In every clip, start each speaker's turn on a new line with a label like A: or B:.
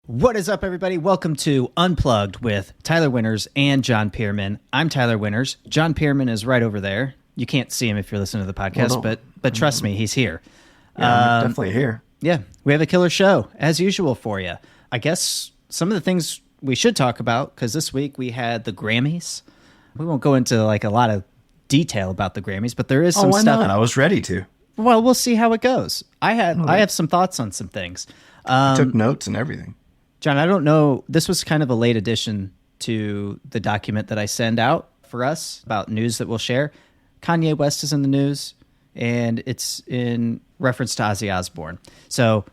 A: What is up, everybody? Welcome to Unplugged with Tyler Winters and John Pearman. I'm Tyler Winters. John Pearman is right over there. You can't see him if you're listening to the podcast, but trust me, he's here.
B: Yeah, I'm definitely here.
A: Yeah, we have a killer show, as usual, for you. I guess some of the things we should talk about, because this week we had the Grammys. We won't go into like a lot of detail about the Grammys, but there is some
B: why
A: stuff.
B: Not? I was ready to.
A: Well, we'll see how it goes. I have some thoughts on some things.
B: I took notes and everything.
A: John, I don't know. This was kind of a late addition to the document that I send out for us about news that we'll share. Kanye West is in the news, and it's in reference to Ozzy Osbourne. So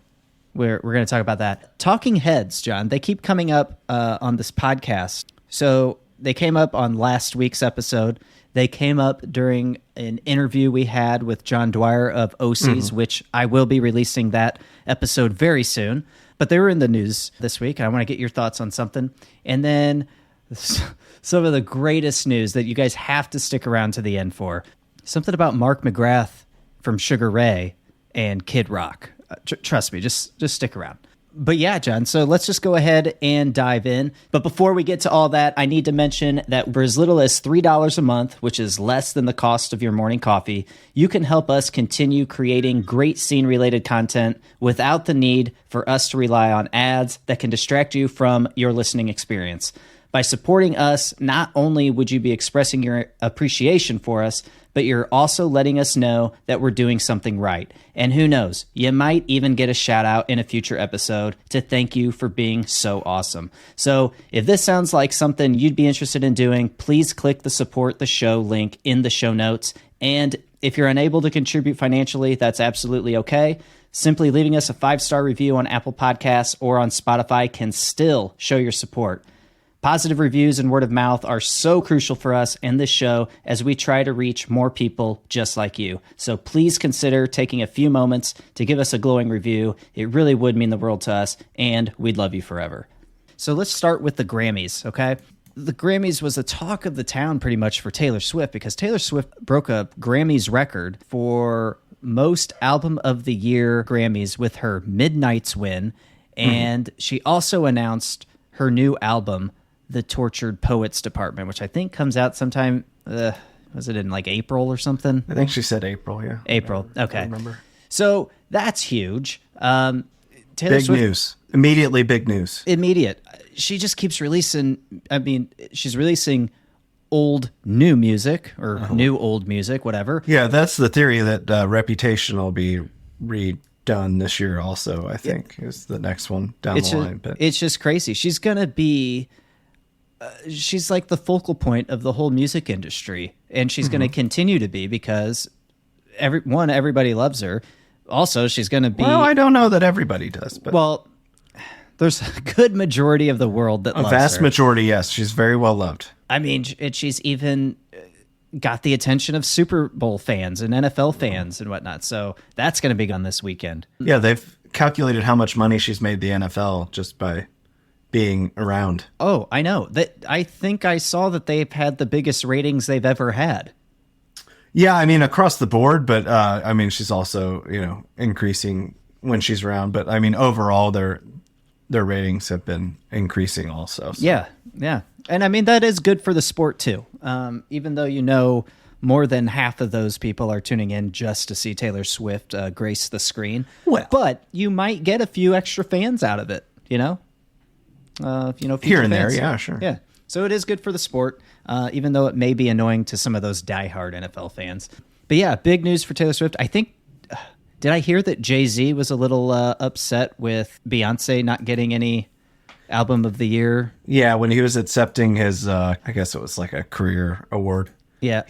A: we're going to talk about that. Talking heads, John, they keep coming up on this podcast. So they came up on last week's episode. They came up during an interview we had with John Dwyer of OCs, which I will be releasing that episode very soon. But they were in the news this week. I want to get your thoughts on something. And then some of the greatest news that you guys have to stick around to the end for. Something about Mark McGrath from Sugar Ray and Kid Rock. Trust me, just stick around. But yeah, John, so let's just go ahead and dive in. But before we get to all that, I need to mention that for as little as $3 a month, which is less than the cost of your morning coffee, you can help us continue creating great scene-related content without the need for us to rely on ads that can distract you from your listening experience. By supporting us, not only would you be expressing your appreciation for us, but you're also letting us know that we're doing something right. And who knows, you might even get a shout out in a future episode to thank you for being so awesome. So if this sounds like something you'd be interested in doing, please click the support the show link in the show notes. And if you're unable to contribute financially, that's absolutely okay. Simply leaving us a 5-star review on Apple Podcasts or on Spotify can still show your support. Positive reviews and word of mouth are so crucial for us and this show as we try to reach more people just like you. So please consider taking a few moments to give us a glowing review. It really would mean the world to us, and we'd love you forever. So let's start with the Grammys, okay? The Grammys was the talk of the town pretty much for Taylor Swift because Taylor Swift broke a Grammys record for most album of the year Grammys with her Midnight's win, and she also announced her new album, The Tortured Poets Department, which I think comes out sometime, was it in like April or something?
B: I think she said April, yeah.
A: April, okay.
B: I remember.
A: So that's huge. Taylor
B: big
A: Swift,
B: news. Immediately big news.
A: Immediate. She just keeps releasing, she's releasing new music or new old music, whatever.
B: Yeah, that's the theory that Reputation will be redone this year also, I think, is the next one down the line. But
A: it's just crazy. She's going to be... she's like the focal point of the whole music industry, and she's going to continue to be because everybody loves her. Also, she's going to be...
B: Well, I don't know that everybody does. But
A: well, there's a good majority of the world that loves her.
B: A vast majority, yes. She's very well loved.
A: I mean, she's even got the attention of Super Bowl fans and NFL fans and whatnot. So that's going to be on this weekend.
B: Yeah, they've calculated how much money she's made the NFL just by being around.
A: Oh, I know. I think I saw that they've had the biggest ratings they've ever had.
B: Yeah, I mean, across the board, but I mean, she's also, increasing when she's around. But I mean, overall, their ratings have been increasing also. So.
A: Yeah. And I mean, that is good for the sport too. Even though, more than half of those people are tuning in just to see Taylor Swift grace the screen.
B: Well,
A: but you might get a few extra fans out of it,
B: here and
A: fans.
B: there, yeah, sure.
A: Yeah. So it is good for the sport, even though it may be annoying to some of those diehard NFL fans. But yeah, big news for Taylor Swift. I think, did I hear that Jay-Z was a little upset with Beyonce not getting any album of the year?
B: Yeah, when he was accepting his, I guess it was like a career award.
A: Yeah,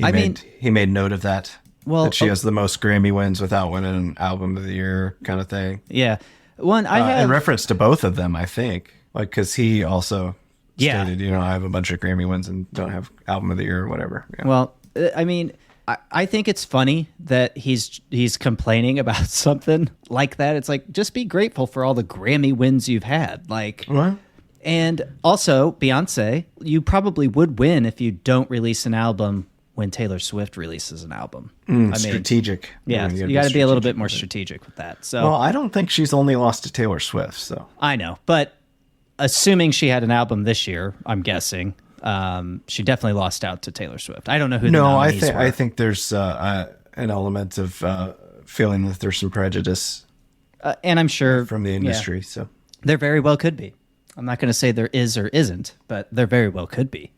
B: he made note of that.
A: Well,
B: that she has the most Grammy wins without winning an album of the year kind of thing.
A: Yeah. One,
B: in reference to both of them, I think. Like, because he also stated, I have a bunch of Grammy wins and don't have album of the year or whatever. Yeah.
A: Well, I mean, I think it's funny that he's complaining about something like that. It's like, just be grateful for all the Grammy wins you've had. Like,
B: what?
A: And also, Beyonce, you probably would win if you don't release an album when Taylor Swift releases an album.
B: Strategic.
A: Yeah, you got to be a little bit more strategic with that. So,
B: well, I don't think she's only lost to Taylor Swift. So
A: I know, but assuming she had an album this year, I'm guessing. She definitely lost out to Taylor Swift. I don't know who the nominees were.
B: I think there's an element of feeling that there's some prejudice,
A: and I'm sure
B: from the industry. So
A: there very well could be. I'm not going to say there is or isn't, but there very well could be.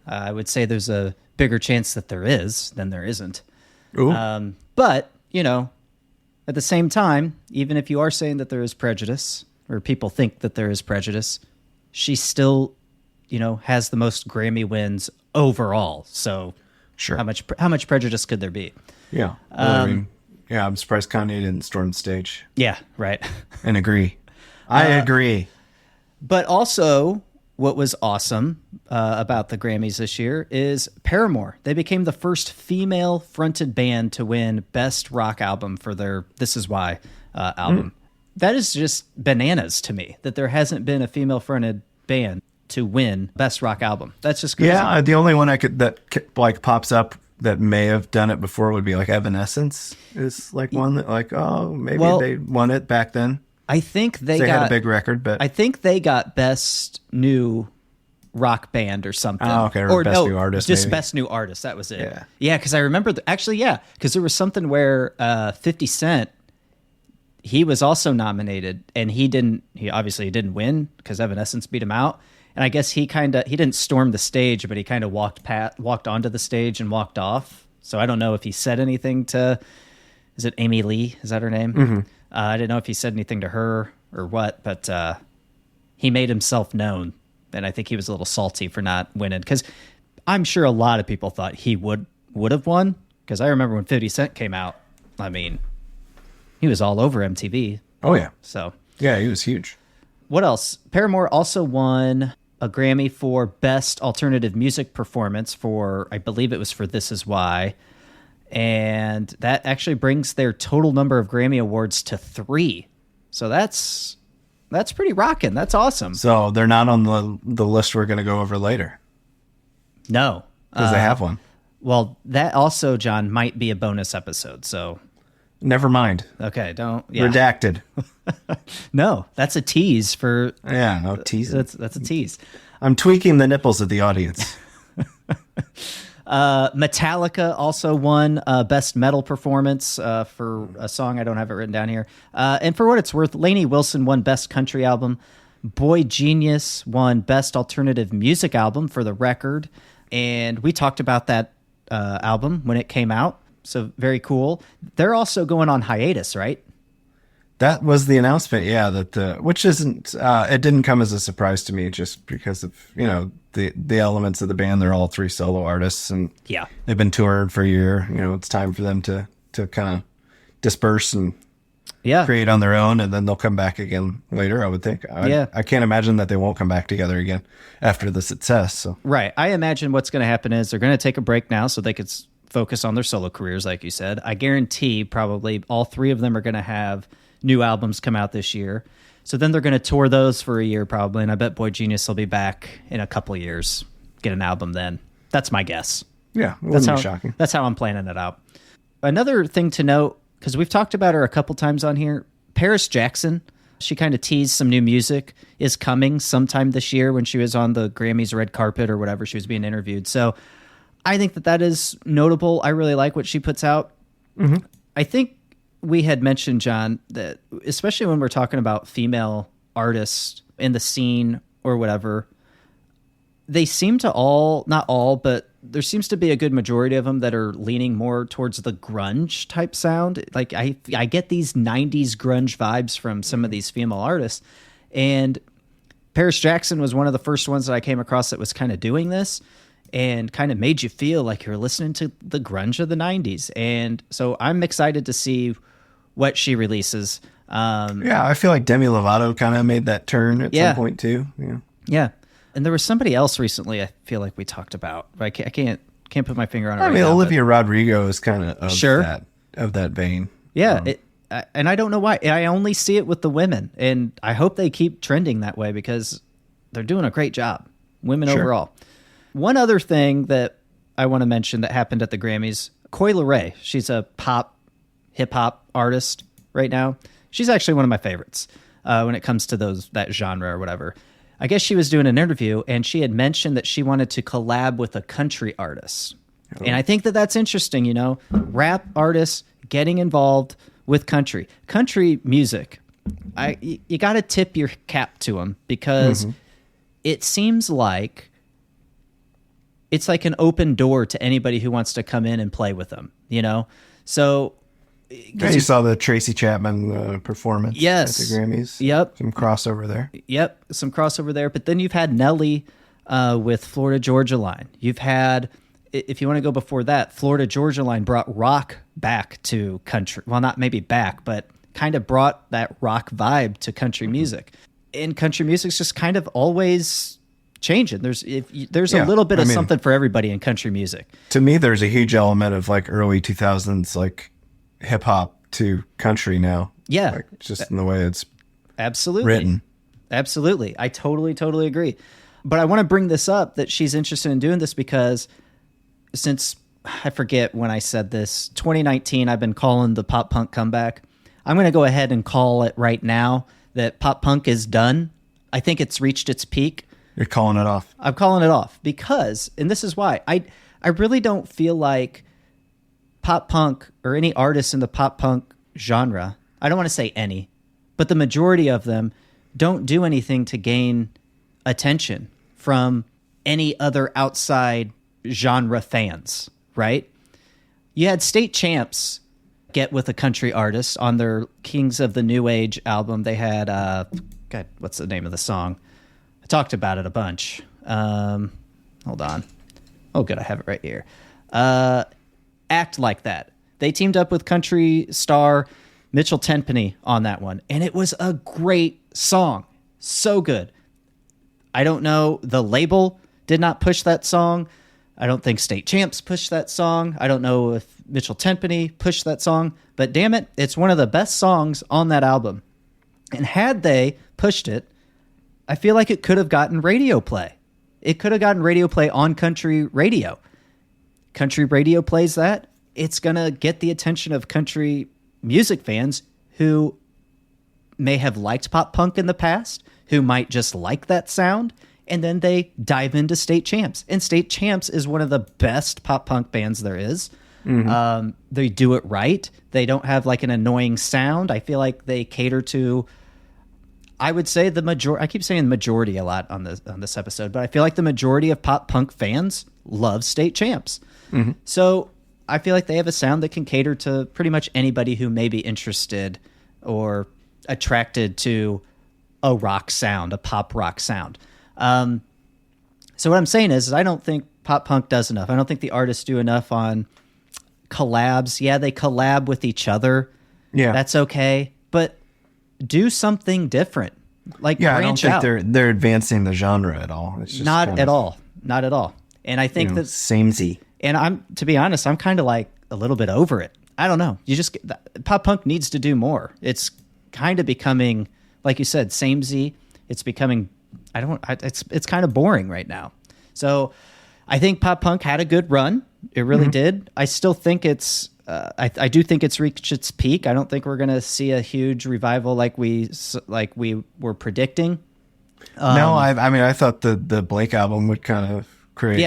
A: I would say there's a bigger chance that there is than there isn't. But, you know, at the same time, even if you are saying that there is prejudice, or people think that there is prejudice, she still, you know, has the most Grammy wins overall. So
B: sure,
A: how much prejudice could there be?
B: Yeah. Well, I'm surprised Kanye didn't storm the stage.
A: Yeah, right.
B: And agree. I agree.
A: But also, what was awesome about the Grammys this year is Paramore. They became the first female-fronted band to win Best Rock Album for their This Is Why album. That is just bananas to me, that there hasn't been a female-fronted band to win Best Rock Album. That's just crazy.
B: Yeah, the only one that like pops up that may have done it before would be like Evanescence is like one that like, maybe they won it back then.
A: I think they
B: had a big record, but
A: I think they got Best New Rock Band or something.
B: Oh, okay. Or Best New Artist.
A: Just
B: maybe.
A: Best New Artist. That was it.
B: Yeah.
A: Yeah, because I remember, because there was something where 50 Cent, he was also nominated, and he obviously didn't win because Evanescence beat him out. And I guess he didn't storm the stage, but he kind of walked onto the stage and walked off. So I don't know if he said anything to, is it Amy Lee? Is that her name?
B: Mm-hmm.
A: I didn't know if he said anything to her or what, but he made himself known. And I think he was a little salty for not winning, because I'm sure a lot of people thought he would have won, because I remember when 50 Cent came out, I mean, he was all over MTV.
B: Oh, yeah.
A: So
B: yeah, he was huge.
A: What else? Paramore also won a Grammy for Best Alternative Music Performance for, I believe it was for This Is Why. And that actually brings their total number of Grammy Awards to 3. So that's pretty rocking. That's awesome.
B: So they're not on the list we're going to go over later.
A: No.
B: Because they have one.
A: Well, that also, John, might be a bonus episode. So
B: never mind.
A: Okay, don't.
B: Yeah. Redacted.
A: No, that's a tease for.
B: Yeah, no teasing.
A: That's a tease.
B: I'm tweaking the nipples of the audience.
A: Metallica also won Best Metal Performance for a song. I don't have it written down here. And for what it's worth, Lainey Wilson won Best Country Album. Boygenius won Best Alternative Music Album for The Record. And we talked about that album when it came out. So very cool. They're also going on hiatus, right?
B: That was the announcement, yeah. Which isn't. It didn't come as a surprise to me, just because of the elements of the band. They're all 3 solo artists, and
A: yeah,
B: they've been toured for a year. It's time for them to kind of disperse and create on their own, and then they'll come back again later, I would think. I can't imagine that they won't come back together again after the success. So
A: right, I imagine what's going to happen is they're going to take a break now so they could focus on their solo careers, like you said. I guarantee probably all 3 of them are going to have new albums come out this year. So then they're going to tour those for a year probably, and I bet Boygenius will be back in a couple of years, get an album then. That's my guess.
B: Yeah, it wouldn't be shocking.
A: That's how I'm planning it out. Another thing to note, because we've talked about her a couple times on here, Paris Jackson, she kind of teased some new music is coming sometime this year when she was on the Grammys red carpet or whatever. She was being interviewed. So I think that is notable. I really like what she puts out.
B: Mm-hmm.
A: I think we had mentioned, John, that especially when we're talking about female artists in the scene or whatever, they seem to not all, but there seems to be a good majority of them that are leaning more towards the grunge type sound. Like I get these 90s grunge vibes from some of these female artists. And Paris Jackson was one of the first ones that I came across that was kind of doing this and kind of made you feel like you're listening to the grunge of the 90s. And so I'm excited to see what she releases.
B: I feel like Demi Lovato kind of made that turn at some point too.
A: Yeah. And there was somebody else recently I feel like we talked about. I can't put my finger on it. I
B: mean, now, Olivia Rodrigo is kind of of that vein.
A: Yeah, and I don't know why. I only see it with the women, and I hope they keep trending that way because they're doing a great job. Women overall. One other thing that I want to mention that happened at the Grammys, Coi Leray. She's a pop, hip-hop artist right now. She's actually one of my favorites when it comes to that genre or whatever. I guess she was doing an interview, and she had mentioned that she wanted to collab with a country artist. Oh. And I think that that's interesting, rap artists getting involved with country music. You got to tip your cap to them, because it seems like it's like an open door to anybody who wants to come in and play with them, So
B: you saw the Tracy Chapman performance at the Grammys.
A: Yep.
B: Some crossover there.
A: Yep, some crossover there. But then you've had Nelly with Florida Georgia Line. You've had, if you want to go before that, Florida Georgia Line brought rock back to country. Well, not maybe back, but kind of brought that rock vibe to country music. And country music's just kind of always changing. There's a little bit of something for everybody in country music.
B: To me, there's a huge element of like early 2000s, like hip hop to country now.
A: Yeah.
B: Like just in the way it's
A: absolutely
B: written.
A: Absolutely. I totally agree. But I want to bring this up, that she's interested in doing this because since, I forget when I said this, 2019, I've been calling the pop punk comeback. I'm going to go ahead and call it right now that pop punk is done. I think it's reached its peak.
B: You're calling it off.
A: I'm calling it off because, and this is why, I really don't feel like pop punk or any artists in the pop punk genre, I don't want to say any, but the majority of them don't do anything to gain attention from any other outside genre fans, right? You had State Champs get with a country artist on their Kings of the New Age album. They had, God, what's the name of the song? I talked about it a bunch. Hold on. Oh, good, I have it right here. Act Like That. They teamed up with country star Mitchell Tenpenny on that one, and it was a great song. So good. I don't know, the label did not push that song. I don't think State Champs pushed that song. I don't know if Mitchell Tenpenny pushed that song, but damn it, it's one of the best songs on that album. And had they pushed it, I feel like it could have gotten radio play. It could have gotten radio play on country radio. Country radio plays that, it's going to get the attention of country music fans who may have liked pop punk in the past, who might just like that sound, and then they dive into State Champs. And State Champs is one of the best pop punk bands there is. They do it right. They don't have like an annoying sound. I feel like they cater to, I would say the majority, I keep saying majority a lot on this episode, but I feel like the majority of pop punk fans love State Champs. So I feel like they have a sound that can cater to pretty much anybody who may be interested or attracted to a rock sound, a pop rock sound. So what I'm saying is I don't think pop punk does enough. I don't think the artists do enough on collabs. Yeah, they collab with each other. Yeah, that's okay. But do something different. Like branch out.
B: I don't think they're advancing the genre at all. It's just
A: not at all. Not at all. And I think that
B: samey.
A: And to be honest, I'm kind of like a little bit over it. I don't know. Pop punk needs to do more. It's kind of becoming, like you said, samey. It's becoming, it's kind of boring right now. So I think pop punk had a good run. It really did. I still think it's, I do think it's reached its peak. I don't think we're going to see a huge revival like we were predicting.
B: No, I thought the Blake album would kind of create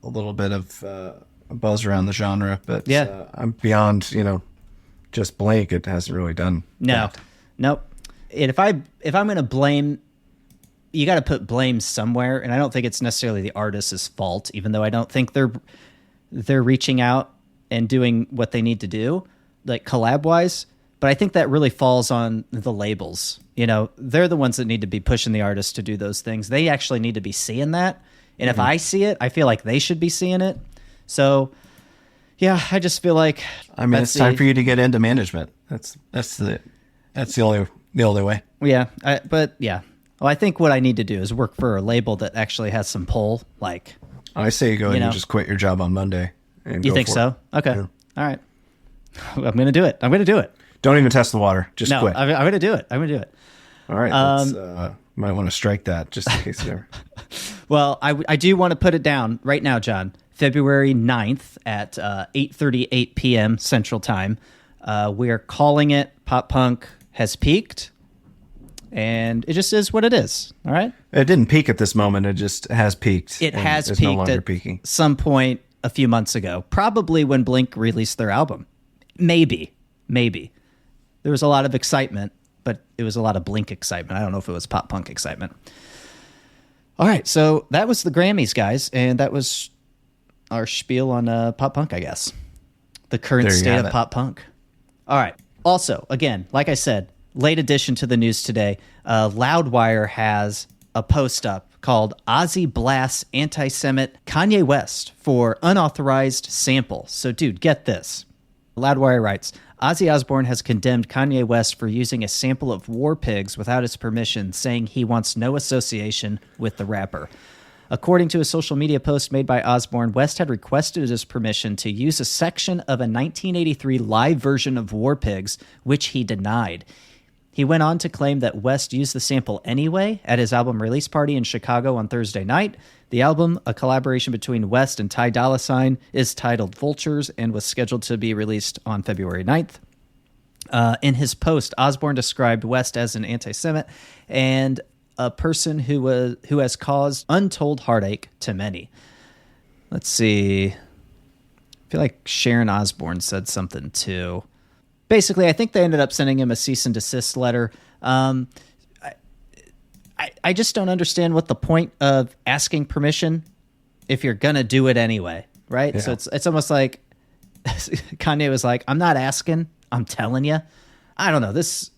B: a little bit of a buzz around the genre, but I'm beyond, just Blake. It hasn't really done.
A: Nope. And if I'm going to blame, you got to put blame somewhere, and I don't think it's necessarily the artist's fault, even though I don't think they're reaching out and doing what they need to do, like collab wise. But I think that really falls on the labels. They're the ones that need to be pushing the artists to do those things. They actually need to be seeing that. And if I see it, I feel like they should be seeing it. So, yeah, I just feel like
B: it's time for you to get into management. That's the only way.
A: Yeah, Well, I think what I need to do is work for a label that actually has some pull. Like,
B: I say go ahead and just quit your job on Monday. And
A: you think so? Okay. Yeah. All right. I'm going to do it.
B: Don't even test the water. Just quit.
A: I'm going to do it.
B: All right. Might want to strike that just in case you ever.
A: Well, I do want to put it down right now, John. February 9th at 8:38 p.m. Central Time. We are calling it Pop Punk has peaked. And it just is what it is. All right.
B: It didn't peak at this moment. It just has peaked.
A: It has
B: it's
A: peaked
B: no longer
A: at
B: peaking.
A: some point a few months ago, probably when Blink released their album. Maybe. There was a lot of excitement, but it was a lot of Blink excitement. I don't know if it was pop punk excitement. All right, so that was the Grammys, guys, and that was our spiel on pop punk, I guess. The current state of pop punk. All right. Also, again, like I said, late addition to the news today, Loudwire has a post up called Ozzy blasts anti-Semite Kanye West for unauthorized sample. So, dude, get this. Loudwire writes, Ozzy Osbourne has condemned Kanye West for using a sample of War Pigs without his permission, saying he wants no association with the rapper. According to a social media post made by Osbourne, West had requested his permission to use a section of a 1983 live version of War Pigs, which he denied. He went on to claim that West used the sample anyway at his album release party in Chicago on Thursday night. The album, a collaboration between West and Ty Dolla $ign, is titled Vultures and was scheduled to be released on February 9th. In his post, Osbourne described West as an anti-Semite and a person who has caused untold heartache to many. Let's see. I feel like Sharon Osbourne said something too. Basically, I think they ended up sending him a cease and desist letter. I just don't understand what the point of asking permission if you're going to do it anyway, right? Yeah. So it's almost like Kanye was like, I'm not asking, I'm telling you. I don't know. This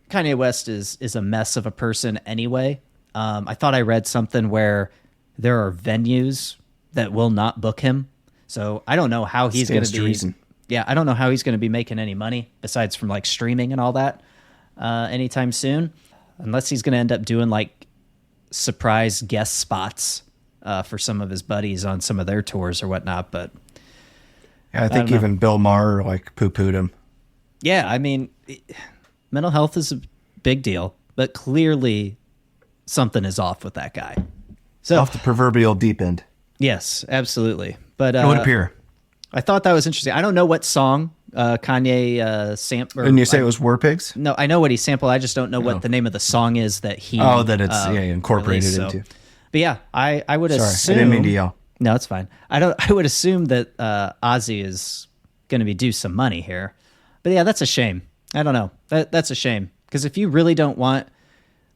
A: Kanye West is a mess of a person anyway. I thought I read something where there are venues that will not book him. So I don't know how he's going to be... reason. Yeah, I don't know how he's going to be making any money besides from like streaming and all that anytime soon, unless he's going to end up doing like surprise guest spots for some of his buddies on some of their tours or whatnot. But
B: yeah, I think even Bill Maher like poo-pooed him.
A: Yeah, I mean, mental health is a big deal, but clearly something is off with that guy. So
B: off the proverbial deep end.
A: Yes, absolutely. But
B: it would appear.
A: I thought that was interesting. I don't know what song Kanye sampled.
B: And you say it was War Pigs?
A: No, I know what he sampled. I just don't know what the name of the song is that he
B: that it's incorporated
A: released,
B: into.
A: But yeah, I would assume...
B: I didn't mean to yell.
A: No, it's fine. I would assume that Ozzy is going to be due some money here. But yeah, that's a shame. I don't know. That's a shame. Because if you really don't want...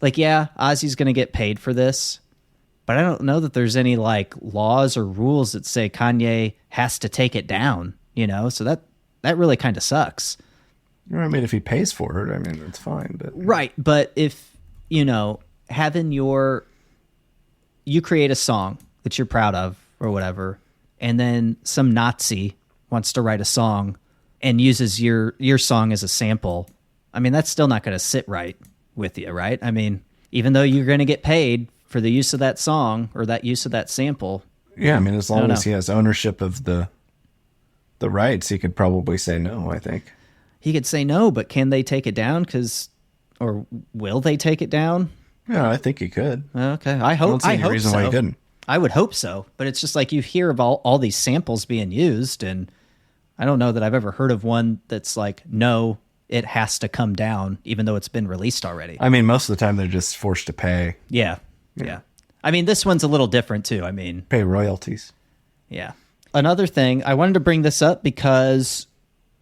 A: Like, yeah, Ozzy's going to get paid for this. But I don't know that there's any like laws or rules that say Kanye has to take it down, you know? So that really kind of sucks.
B: I mean, if he pays for it, I mean, it's fine. But
A: right. But if, having you create a song that you're proud of or whatever, and then some Nazi wants to write a song and uses your song as a sample, I mean, that's still not going to sit right with you, right? I mean, even though you're going to get paid for the use of that song or that use of that sample.
B: Yeah, I mean, as long as he has ownership of the rights, he could probably say no, I think.
A: He could say no, but can they take it down? Or will they take it down?
B: Yeah, I think he could.
A: Okay, I hope so.
B: Why he couldn't.
A: I would hope so, but it's just like you hear of all these samples being used, and I don't know that I've ever heard of one that's like, no, it has to come down, even though it's been released already.
B: I mean, most of the time they're just forced to pay.
A: Yeah. I mean, this one's a little different too. I mean,
B: pay royalties.
A: Yeah. Another thing, I wanted to bring this up because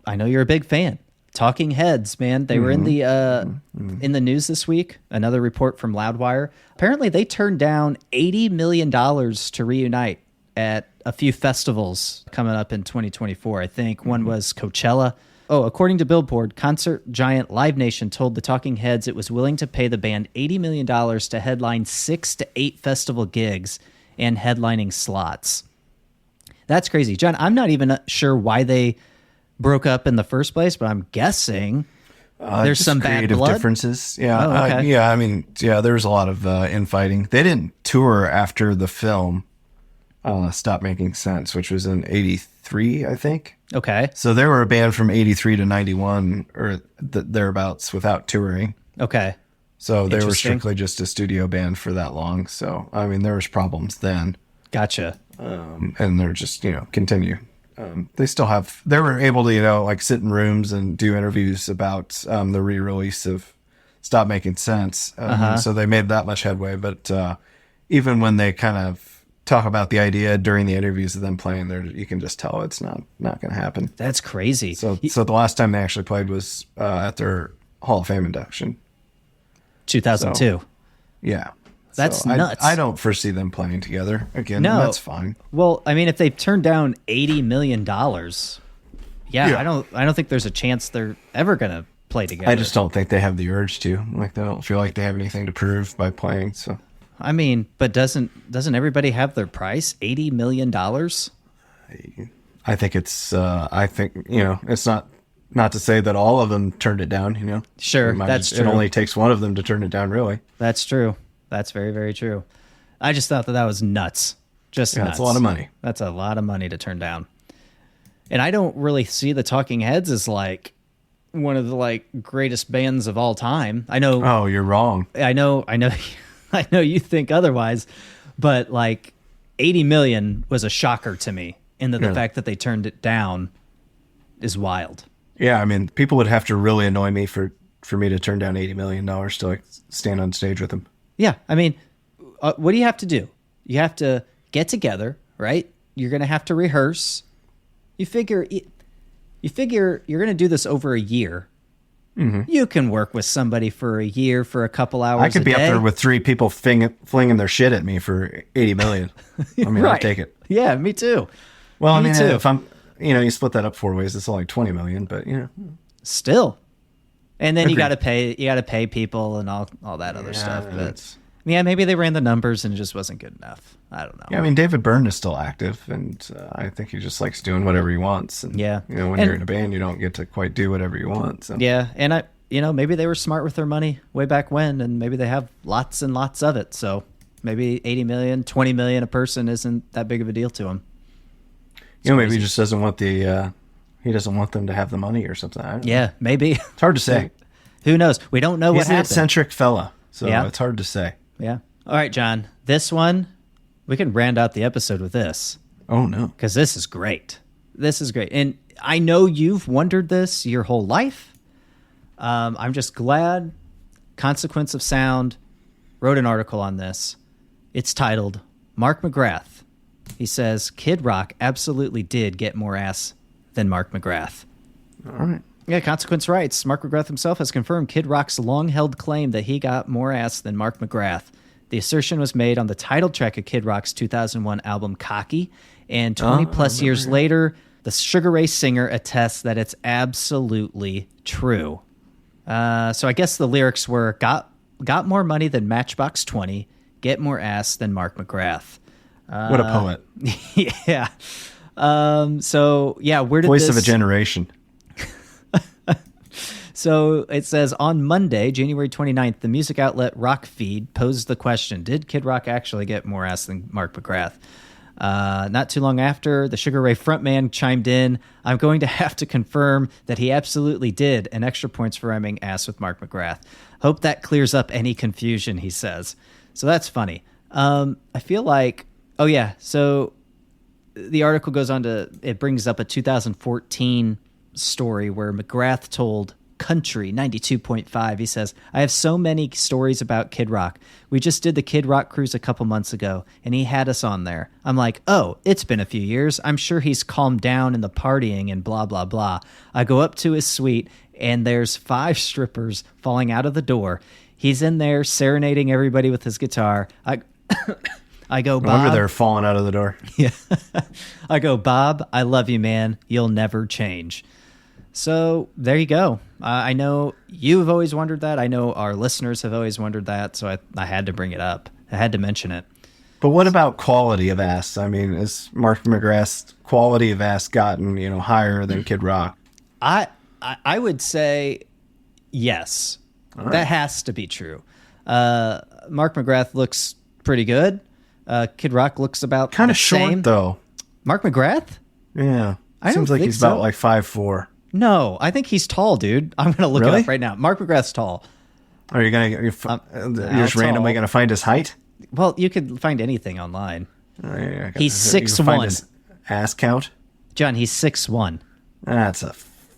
A: I know you're a big fan. Talking Heads, man, they were in the news this week. Another report from Loudwire. Apparently, they turned down $80 million to reunite at a few festivals coming up in 2024. I think one was Coachella. Oh, according to Billboard, concert giant Live Nation told the Talking Heads it was willing to pay the band $80 million to headline 6 to 8 festival gigs and headlining slots. That's crazy. John, I'm not even sure why they broke up in the first place, but I'm guessing there's some bad blood.
B: Differences. Yeah.
A: Oh, okay.
B: There was a lot of infighting. They didn't tour after the film Stop Making Sense, which was in 83, I think.
A: Okay.
B: So they were a band from 83 to 91 or thereabouts without touring.
A: Okay.
B: So they were strictly just a studio band for that long. So, I mean, there was problems then.
A: Gotcha.
B: And they're just, continue. They were able to, like sit in rooms and do interviews about the re-release of stopped making sense. So they made that much headway. But even when they kind of talk about the idea during the interviews of them playing there, you can just tell it's not going to happen.
A: That's crazy.
B: So the last time they actually played was at their Hall of Fame induction.
A: 2002.
B: So, yeah.
A: That's nuts.
B: I don't foresee them playing together again. No. That's fine.
A: Well, I mean, if they've turned down $80 million, I don't think there's a chance they're ever going to play together.
B: I just don't think they have the urge to. Like, they don't feel like they have anything to prove by playing. So,
A: I mean, but doesn't everybody have their price? $80 million?
B: I think it's. It's not to say that all of them turned it down.
A: Sure, that's true.
B: It only takes one of them to turn it down, really.
A: That's true. That's very, very true. I just thought that was nuts. Just nuts.
B: That's a lot of money.
A: That's a lot of money to turn down. And I don't really see the Talking Heads as like one of the like greatest bands of all time. I know.
B: Oh, you're wrong.
A: I know. I know you think otherwise, but like 80 million was a shocker to me. And the fact that they turned it down is wild.
B: Yeah, I mean, people would have to really annoy me for me to turn down $80 million to like stand on stage with them.
A: Yeah, I mean, what do you have to do? You have to get together, right? You're going to have to rehearse. You figure you're going to do this over a year. Mm-hmm. You can work with somebody for a year for a couple hours.
B: I could be up there with 3 people flinging their shit at me for 80 million. I mean, right. I'll take it.
A: Yeah, me too.
B: Well, me too. If I'm, you split that up 4 ways, it's only 20 million, but
A: still. And then you got to pay people and all that other stuff. But maybe they ran the numbers and it just wasn't good enough. I don't know.
B: Yeah, I mean, David Byrne is still active, and I think he just likes doing whatever he wants. And, when you're in a band, you don't get to quite do whatever you want. So.
A: Yeah, and maybe they were smart with their money way back when, and maybe they have lots and lots of it. So maybe 80 million, 20 million a person isn't that big of a deal to him.
B: Maybe he just doesn't want he doesn't want them to have the money or something. I don't know.
A: Maybe.
B: It's hard to say.
A: Who knows? We don't know what happened.
B: He's an eccentric fella, so it's hard to say.
A: Yeah. All right, John. This one, we can round out the episode with this.
B: Oh, no.
A: Because this is great. This is great. And I know you've wondered this your whole life. I'm just glad Consequence of Sound wrote an article on this. It's titled, Mark McGrath. He says, Kid Rock absolutely did get more ass than Mark McGrath.
B: All right.
A: Yeah, Consequence writes, Mark McGrath himself has confirmed Kid Rock's long-held claim that he got more ass than Mark McGrath. The assertion was made on the title track of Kid Rock's 2001 album Cocky, and 20-plus years later, the Sugar Ray singer attests that it's absolutely true. So I guess the lyrics were, got more money than Matchbox 20, get more ass than Mark McGrath.
B: What a poet.
A: Yeah. Where did
B: Voice of a generation.
A: So it says, on Monday, January 29th, the music outlet Rock Feed posed the question, did Kid Rock actually get more ass than Mark McGrath? Not too long after, the Sugar Ray frontman chimed in, I'm going to have to confirm that he absolutely did, and extra points for rhyming ass with Mark McGrath. Hope that clears up any confusion, he says. So that's funny. I feel like, so the article goes on it brings up a 2014 story where McGrath told Country 92.5. He says, I have so many stories about Kid Rock. We just did the Kid Rock cruise a couple months ago, and he had us on there. I'm like, oh, it's been a few years. I'm sure he's calmed down in the partying and blah, blah, blah. I go up to his suite, and there's 5 strippers falling out of the door. He's in there serenading everybody with his guitar. I go, Bob.
B: I wonder they're falling out of the door.
A: Yeah. I go, Bob, I love you, man. You'll never change. So there you go. I know you've always wondered that. I know our listeners have always wondered that. So I had to bring it up. I had to mention it.
B: But what about quality of ass? I mean, is Mark McGrath's quality of ass gotten, higher than Kid Rock?
A: I would say yes. Right. That has to be true. Mark McGrath looks pretty good. Kid Rock looks about
B: kind of short though.
A: Mark McGrath?
B: Yeah. Seems like he's about like 5'4".
A: No, I think he's tall, dude. I'm going to look it up right now. Mark McGrath's tall.
B: Are you you're just randomly going to find his height?
A: Well, you could find anything online.
B: Oh, yeah,
A: he's 6'1".
B: Ass count?
A: John, he's 6'1".
B: That's a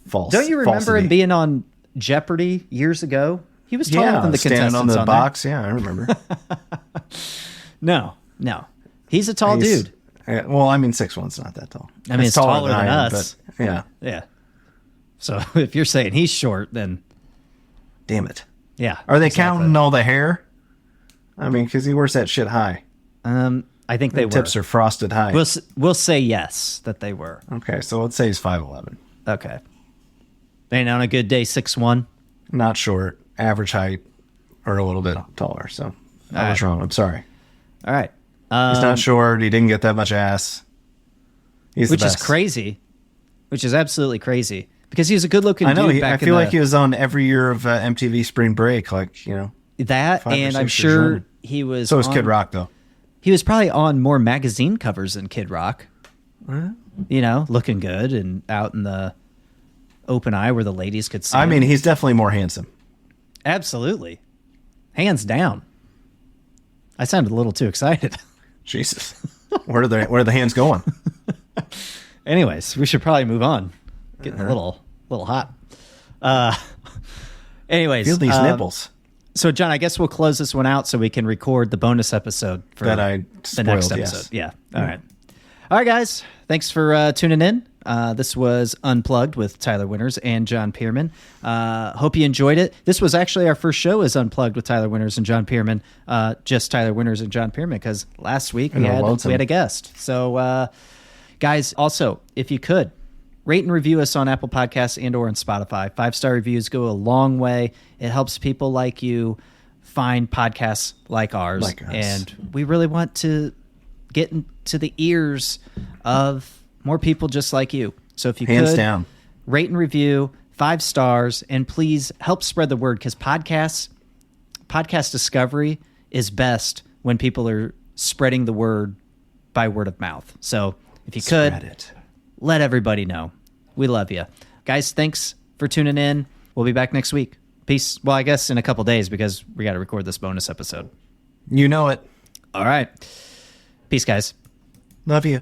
B: false.
A: Don't you remember him being on Jeopardy years ago? He was taller than the contestants
B: on the
A: on
B: box.
A: there.
B: Yeah, I remember.
A: No. He's a tall dude.
B: Well, I mean, 6'1's not that tall.
A: I mean, it's taller than us.
B: But yeah.
A: Yeah. So if you're saying he's short, then...
B: Damn it.
A: Yeah.
B: Are they counting all the hair? I mean, because he wears that shit high.
A: I think they were.
B: Tips are frosted high.
A: We'll say yes, that they were.
B: Okay, so let's say he's 5'11".
A: Okay. And on a good day, 6'1"?
B: Not short. Average height or a little bit taller. So I was wrong. I'm sorry.
A: All right.
B: He's not short. He didn't get that much ass. He's
A: which
B: the best.
A: is crazy. Which is absolutely crazy. Because he was a good-looking dude
B: back I feel like he was on every year of MTV Spring Break. Like, you know.
A: That, and I'm sure he was...
B: So was Kid Rock, though.
A: He was probably on more magazine covers than Kid Rock. You know, looking good and out in the open eye where the ladies could see him.
B: I mean, he's definitely more handsome.
A: Absolutely. Hands down. I sounded a little too excited.
B: Jesus. Where are the hands going?
A: Anyways, we should probably move on. Getting a little hot. Anyways.
B: Feel these nipples.
A: So, John, I guess we'll close this one out so we can record the bonus episode for
B: that I spoiled,
A: the next episode.
B: Yes.
A: Yeah. All right. All right, guys. Thanks for tuning in. This was Unplugged with Tyler Winters and John Pearman. Hope you enjoyed it. This was actually our first show as Unplugged with Tyler Winters and John Pearman. Just Tyler Winters and John Pearman, because last week we had a guest. So, guys, also, if you could, rate and review us on Apple Podcasts and or on Spotify. 5-star reviews go a long way. It helps people like you find podcasts like ours. And we really want to get into the ears of more people just like you. So if you could, down, rate and review, 5 stars, and please help spread the word, because podcast discovery is best when people are spreading the word by word of mouth. So if you could, let everybody know. We love you. Guys, thanks for tuning in. We'll be back next week. Peace. Well, I guess in a couple days, because we got to record this bonus episode.
B: You know it.
A: All right. Peace, guys.
B: Love you.